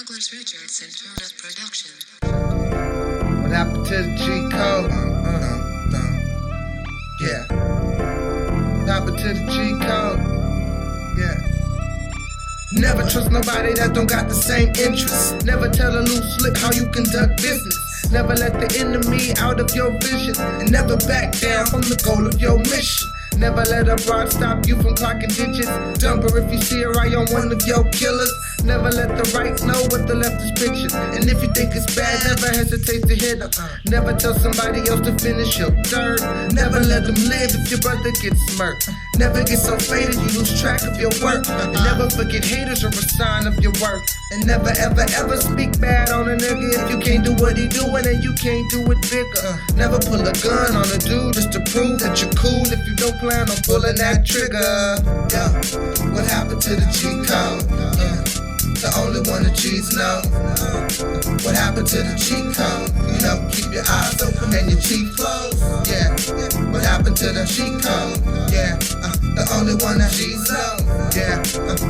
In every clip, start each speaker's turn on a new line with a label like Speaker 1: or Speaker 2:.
Speaker 1: Richardson production.
Speaker 2: What happened to the G code? Yeah. What happened to the G code? Yeah. Never trust nobody that don't got the same interests. Never tell a loose lip how you conduct business. Never let the enemy out of your vision, and never back down from the goal of your mission. Never let a broad stop you from clocking digits. Dump her if you see her eye on one of your killers. Never let the right know what the left is pitching. And if you think it's bad, never hesitate to hit her. Never tell somebody else to finish your third. Never let them live if your brother gets murked. Never get so faded you lose track of your work. And never forget haters are a sign of your worth. And never ever ever speak bad on a nigga if you can't do what he doing and you can't do it bigger. Never pull a gun on a dude just to prove that you're cool if you don't plan on pulling that trigger. Yeah. What happened to the G code? The only one the G's know. What happened to the G code? You know, keep your eyes open and your teeth closed. Yeah. What happened to the G code? Yeah. The only one that G's know. Yeah.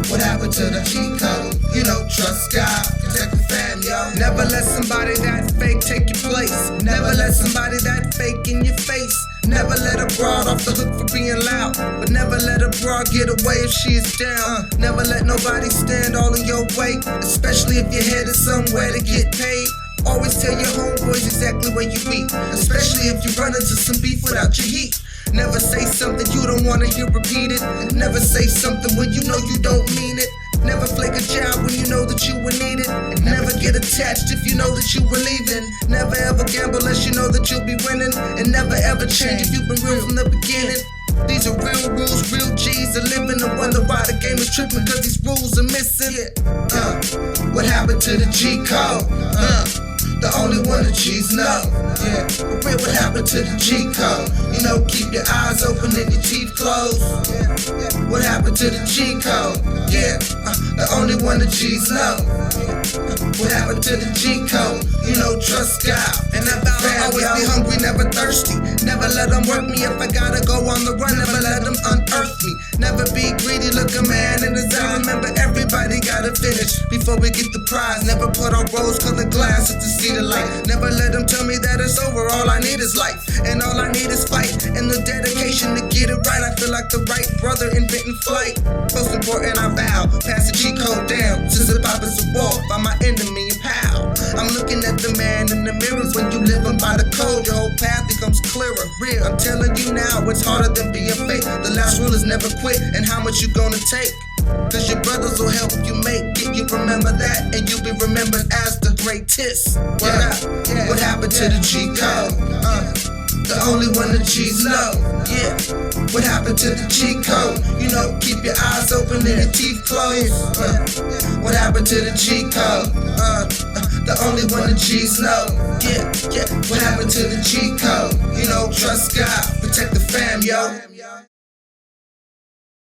Speaker 2: What happened to the G code? You know, trust God, protect the fam, yo. Never let somebody that fake take your place. Never let somebody that fake in your face. Never let a broad off the hook for being loud, but never let a broad get away if she is down. Never let nobody stand all in your way, especially if you're headed somewhere to get paid. Always tell your homeboys exactly where you be, especially if you run into some beef without your heat. Never say something you don't want to hear repeated. Never say something when you know you don't mean it. Never flake a job when you know that you were needed. And never get attached if you know that you were leaving. Never ever gamble unless you know that you'll be winning. And never ever change if you've been real from the beginning. These are real rules, real G's are living. And wonder why the game is tripping, cause these rules are missing. What happened to the G code? The only one the G's know. Yeah, but real, what happened to the G code? You know, keep your eyes open and your teeth closed. What happened to the G code? Yeah, the only one the G's know. What happened to the G code? You know, trust God. And I always be hungry, never thirsty. Never let them work me if I gotta go on the run. Never let them unearth me. Never be greedy, look a man in his eye. Remember, everybody gotta finish before we get the prize. Never put on rose-colored glasses to see the light. Never let them tell me that it's over. All I need is life, and all I need is fight and the dedication to get it right. I feel like the right brother inventing flight. Most important, I vow, pass the G code down. Since the pop is a war by my enemy and pal. I'm looking at the man in the mirrors. When you living by the code, your whole path becomes clearer. Real, I'm telling you now, it's harder than being fake. The last rule is never quit, and how much you gonna take? Cause your brothers will help you make it. You remember that, and you'll be remembered as the greatest. What happened to the G code? The only one the G's know. Yeah. What happened to the G code? You know, keep your eyes open and your teeth closed. What happened to the G code? The only one the G's know. Yeah. What happened to the G code? You know, trust God, protect the fam, yo.